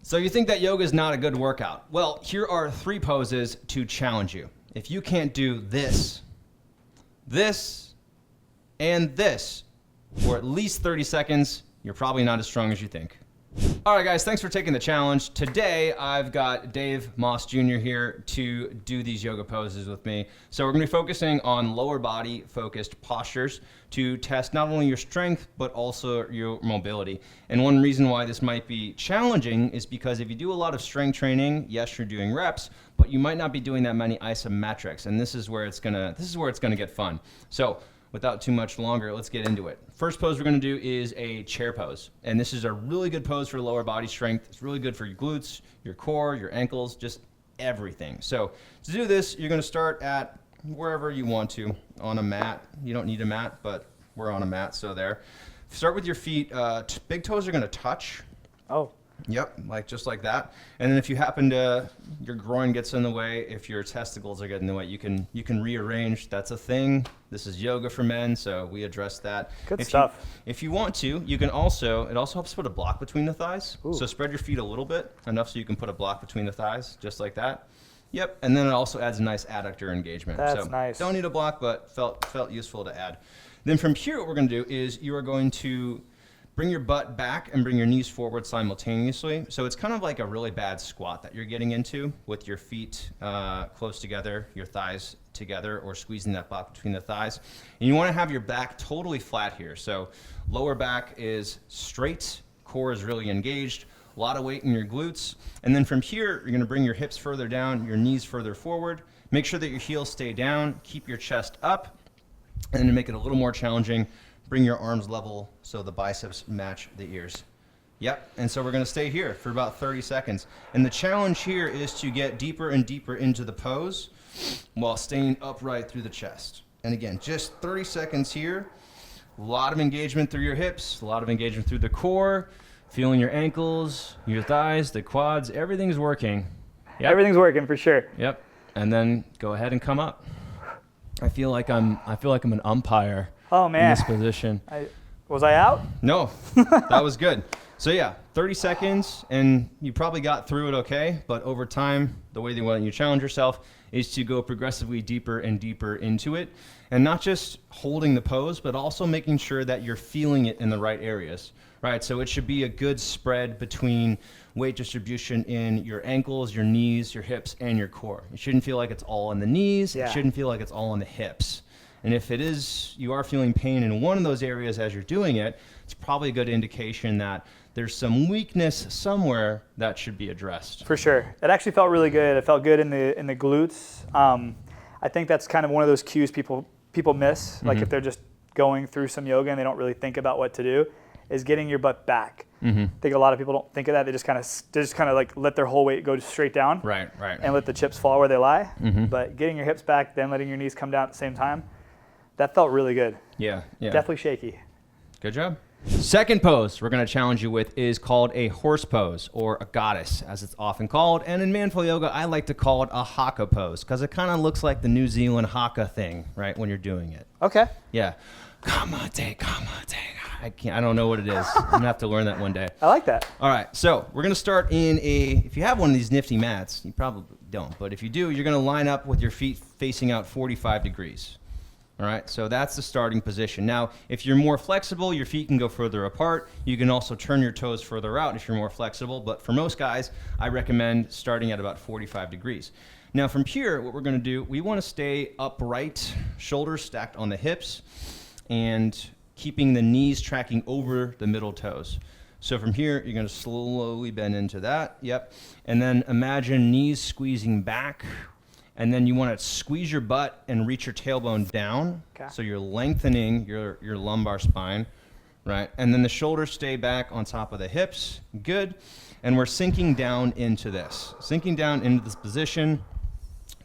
So you think that yoga is not a good workout? Well, here are 3 poses to challenge you. If you can't do this, this, and this for at least 30 seconds, you're probably not as strong as you think. All right, guys, thanks for taking the challenge. Today, I've got Dave Moss Jr. here to do these yoga poses with me. So we're gonna be focusing on lower body focused postures to test not only your strength, but also your mobility. And one reason why this might be challenging is because if you do a lot of strength training, yes, you're doing reps, but you might not be doing that many isometrics. And this is where it's gonna get fun. So without too much longer, let's get into it. First pose we're gonna do is a chair pose. And this is a really good pose for lower body strength. It's really good for your glutes, your core, your ankles, just everything. So to do this, you're gonna start at wherever you want to on a mat. You don't need a mat, but we're on a mat, so there. Start with your feet, big toes are gonna touch. Oh. Yep, just like that. And then if you happen to, your groin gets in the way, if your testicles are getting in the way, you can rearrange. That's a thing. This is yoga for men, so we address that. Good stuff. If you want to, you can also, it also helps put a block between the thighs. Ooh. So spread your feet a little bit, enough so you can put a block between the thighs, just like that. Yep, and then it also adds a nice adductor engagement. That's so nice. Don't need a block, but felt useful to add. Then from here, what we're gonna do is you are going to bring your butt back and bring your knees forward simultaneously. So it's kind of like a really bad squat that you're getting into with your feet close together, your thighs together, or squeezing that block between the thighs. And you want to have your back totally flat here. So lower back is straight, core is really engaged, a lot of weight in your glutes. And then from here, you're going to bring your hips further down, your knees further forward. Make sure that your heels stay down, keep your chest up, and to make it a little more challenging, bring your arms level so the biceps match the ears. Yep, and so we're gonna stay here for about 30 seconds. And the challenge here is to get deeper and deeper into the pose while staying upright through the chest. And again, just 30 seconds here. A lot of engagement through your hips, a lot of engagement through the core, feeling your ankles, your thighs, the quads, everything's working. Yep. Everything's working for sure. Yep, and then go ahead and come up. I feel like I'm an umpire. Oh man. In this position. Was I out? No, that was good. So yeah, 30 seconds and you probably got through it okay, but over time, the way they want you to challenge yourself is to go progressively deeper and deeper into it. And not just holding the pose, but also making sure that you're feeling it in the right areas, right? So it should be a good spread between weight distribution in your ankles, your knees, your hips, and your core. It shouldn't feel like it's all in the knees. Yeah. It shouldn't feel like it's all in the hips. And if it is, you are feeling pain in one of those areas as you're doing it, it's probably a good indication that there's some weakness somewhere that should be addressed. For sure. It actually felt really good. It felt good in the glutes. I think that's kind of one of those cues people miss, like if they're just going through some yoga and they don't really think about what to do, is getting your butt back. I think a lot of people don't think of that. They just kind of like let their whole weight go straight down. Right. And let the chips fall where they lie. But getting your hips back, then letting your knees come down at the same time, that felt really good. Yeah. Definitely shaky. Good job. Second pose we're going to challenge you with is called a horse pose, or a goddess as it's often called. And in Manful Yoga, I like to call it a haka pose because it kind of looks like the New Zealand haka thing, right, when you're doing it. Okay. Yeah. Kamate. I don't know what it is. I'm going to have to learn that one day. I like that. All right, so we're going to start in if you have one of these nifty mats, you probably don't, but if you do, you're going to line up with your feet facing out 45 degrees. All right, so that's the starting position. Now, if you're more flexible, your feet can go further apart. You can also turn your toes further out if you're more flexible, but for most guys, I recommend starting at about 45 degrees. Now, from here, what we're going to do, we want to stay upright, shoulders stacked on the hips, and keeping the knees tracking over the middle toes. So from here, you're going to slowly bend into that. Yep. And then imagine knees squeezing back. And then you want to squeeze your butt and reach your tailbone down. Okay. So you're lengthening your lumbar spine, right? And then the shoulders stay back on top of the hips. Good. And we're sinking down into this. Sinking down into this position.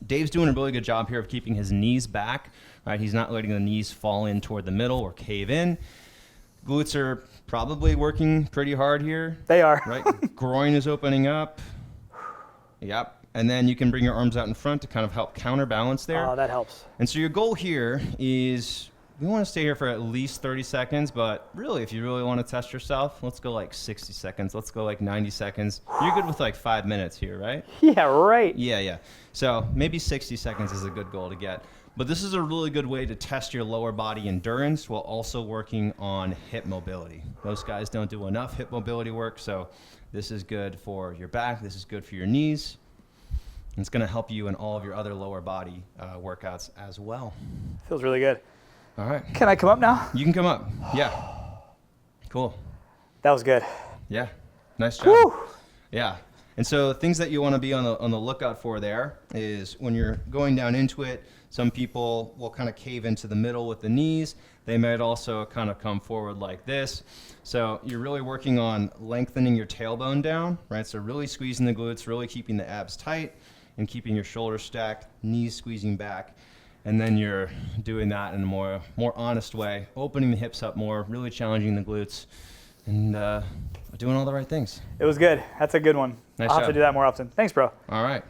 Dave's doing a really good job here of keeping his knees back, right? He's not letting the knees fall in toward the middle or cave in. Glutes are probably working pretty hard here. They are. Right? Groin is opening up. Yep. And then you can bring your arms out in front to kind of help counterbalance there. Oh, that helps. And so your goal here is we want to stay here for at least 30 seconds, but really, if you really want to test yourself, let's go like 60 seconds. Let's go like 90 seconds. You're good with like 5 minutes here, right? Yeah, right. Yeah. So maybe 60 seconds is a good goal to get. But this is a really good way to test your lower body endurance while also working on hip mobility. Most guys don't do enough hip mobility work, so this is good for your back. This is good for your knees. And it's going to help you in all of your other lower body workouts as well. Feels really good. All right. Can I come up now? You can come up. Yeah. Cool. That was good. Yeah. Nice job. Woo! Yeah. And so things that you want to be on the lookout for there is when you're going down into it, some people will kind of cave into the middle with the knees. They might also kind of come forward like this. So you're really working on lengthening your tailbone down, right? So really squeezing the glutes, really keeping the abs tight and keeping your shoulders stacked, knees squeezing back. And then you're doing that in a more honest way, opening the hips up more, really challenging the glutes, and doing all the right things. It was good. That's a good one. Nice I'll have job. to do that more often. Thanks, bro. All right.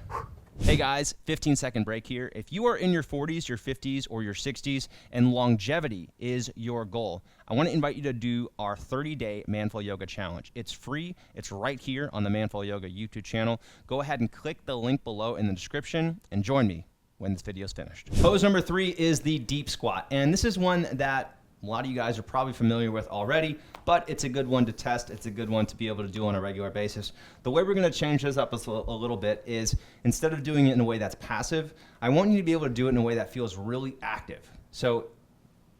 Hey guys, 15-second break here. If you are in your 40s, your 50s, or your 60s, and longevity is your goal, I want to invite you to do our 30-day Manful Yoga Challenge. It's free. It's right here on the Manful Yoga YouTube channel. Go ahead and click the link below in the description and join me when this video is finished. Pose number 3 is the deep squat, and this is one that a lot of you guys are probably familiar with already, but it's a good one to test. It's a good one to be able to do on a regular basis. The way we're going to change this up a little bit is instead of doing it in a way that's passive, I want you to be able to do it in a way that feels really active. So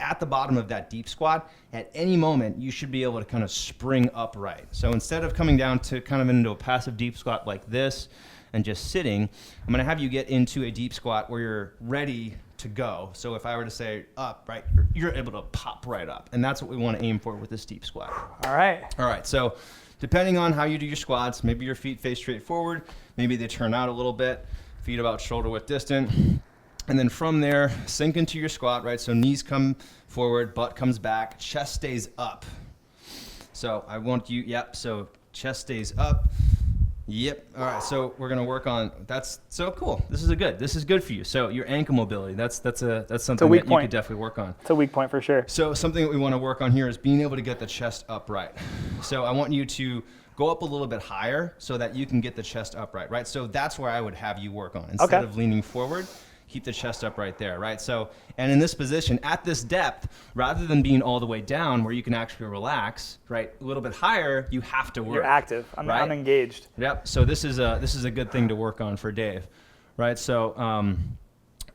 at the bottom of that deep squat, at any moment, you should be able to kind of spring upright. So instead of coming down to kind of into a passive deep squat like this and just sitting, I'm going to have you get into a deep squat where you're ready to go. So if I were to say up, right, you're able to pop right up. And that's what we want to aim for with this deep squat. All right. All right, so depending on how you do your squats, maybe your feet face straight forward, maybe they turn out a little bit, feet about shoulder width distant. And then from there, sink into your squat, right? So knees come forward, butt comes back, chest stays up. So I want you, yep, so chest stays up. Yep. All right. So we're gonna work on that's so cool. This is good for you. So your ankle mobility. That's something that you could definitely work on. It's a weak point for sure. So something that we want to work on here is being able to get the chest upright. So I want you to go up a little bit higher so that you can get the chest upright, right? So that's where I would have you work on instead of leaning forward. Keep the chest up right there, right? So, and in this position, at this depth, rather than being all the way down where you can actually relax, right? A little bit higher, you have to work. You're active. I'm engaged. Yep. So this is a good thing to work on for Dave, right? So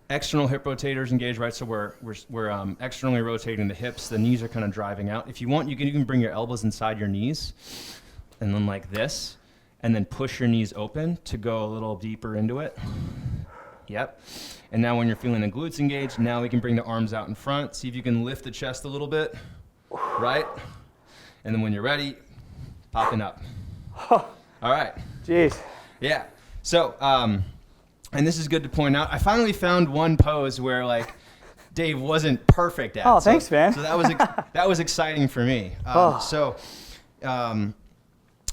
external hip rotators engaged, right? So we're externally rotating the hips. The knees are kind of driving out. If you want, you can bring your elbows inside your knees, and then like this, and then push your knees open to go a little deeper into it. Yep. And now when you're feeling the glutes engaged, now we can bring the arms out in front. See if you can lift the chest a little bit, right? And then when you're ready, popping up. All right. Jeez. Yeah. So, and this is good to point out. I finally found one pose where like Dave wasn't perfect at. Oh, thanks, man. So that was exciting for me.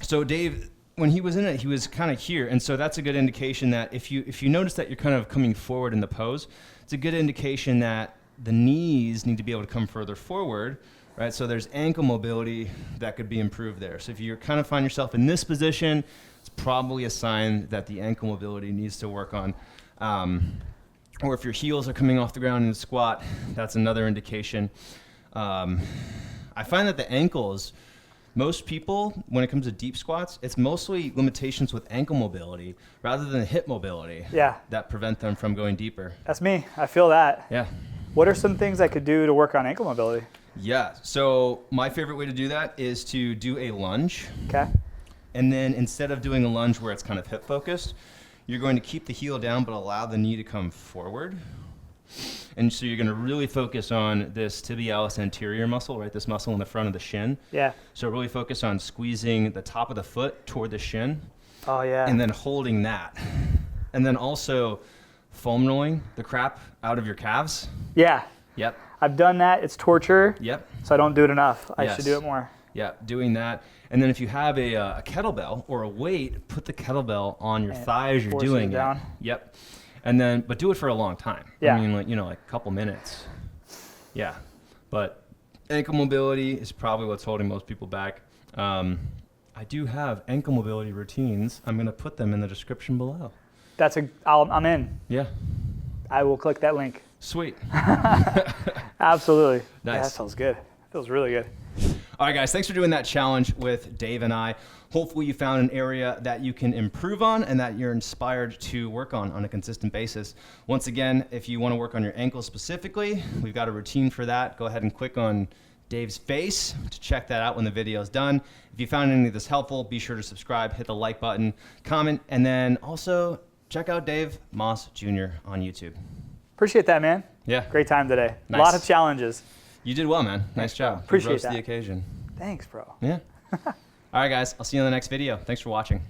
So Dave, when he was in it, he was kind of here, and so that's a good indication that if you notice that you're kind of coming forward in the pose, it's a good indication that the knees need to be able to come further forward, right? So there's ankle mobility that could be improved there. So if you kind of find yourself in this position, it's probably a sign that the ankle mobility needs to work on. Or if your heels are coming off the ground in a squat, that's another indication. I find that the ankles, most people, when it comes to deep squats, it's mostly limitations with ankle mobility rather than hip mobility that prevent them from going deeper. That's me. I feel that. Yeah. What are some things I could do to work on ankle mobility? Yeah. So my favorite way to do that is to do a lunge. Okay. And then instead of doing a lunge where it's kind of hip focused, you're going to keep the heel down but allow the knee to come forward. And so you're going to really focus on this tibialis anterior muscle, right? This muscle in the front of the shin. Yeah. So really focus on squeezing the top of the foot toward the shin. Oh, yeah. And then holding that. And then also foam rolling the crap out of your calves. Yeah. Yep. I've done that. It's torture. Yep. So I don't do it enough. I should do it more. Yeah, doing that. And then if you have a kettlebell or a weight, put the kettlebell on your thigh as you're doing it. Down. Yep. And then, but do it for a long time. Yeah. I mean, like a couple minutes. Yeah. But ankle mobility is probably what's holding most people back. I do have ankle mobility routines. I'm going to put them in the description below. I'm in. Yeah. I will click that link. Sweet. Absolutely. Nice. Yeah, that feels good. Feels really good. All right, guys, thanks for doing that challenge with Dave and I. Hopefully you found an area that you can improve on and that you're inspired to work on a consistent basis. Once again, if you want to work on your ankles specifically, we've got a routine for that. Go ahead and click on Dave's face to check that out when the video is done. If you found any of this helpful, be sure to subscribe, hit the like button, comment, and then also check out Dave Moss Jr. on YouTube. Appreciate that, man. Yeah. Great time today. Nice. A lot of challenges. You did well, man. Nice job. Appreciate You rose to that. the occasion. Thanks, bro. Yeah. All right, guys. I'll see you in the next video. Thanks for watching.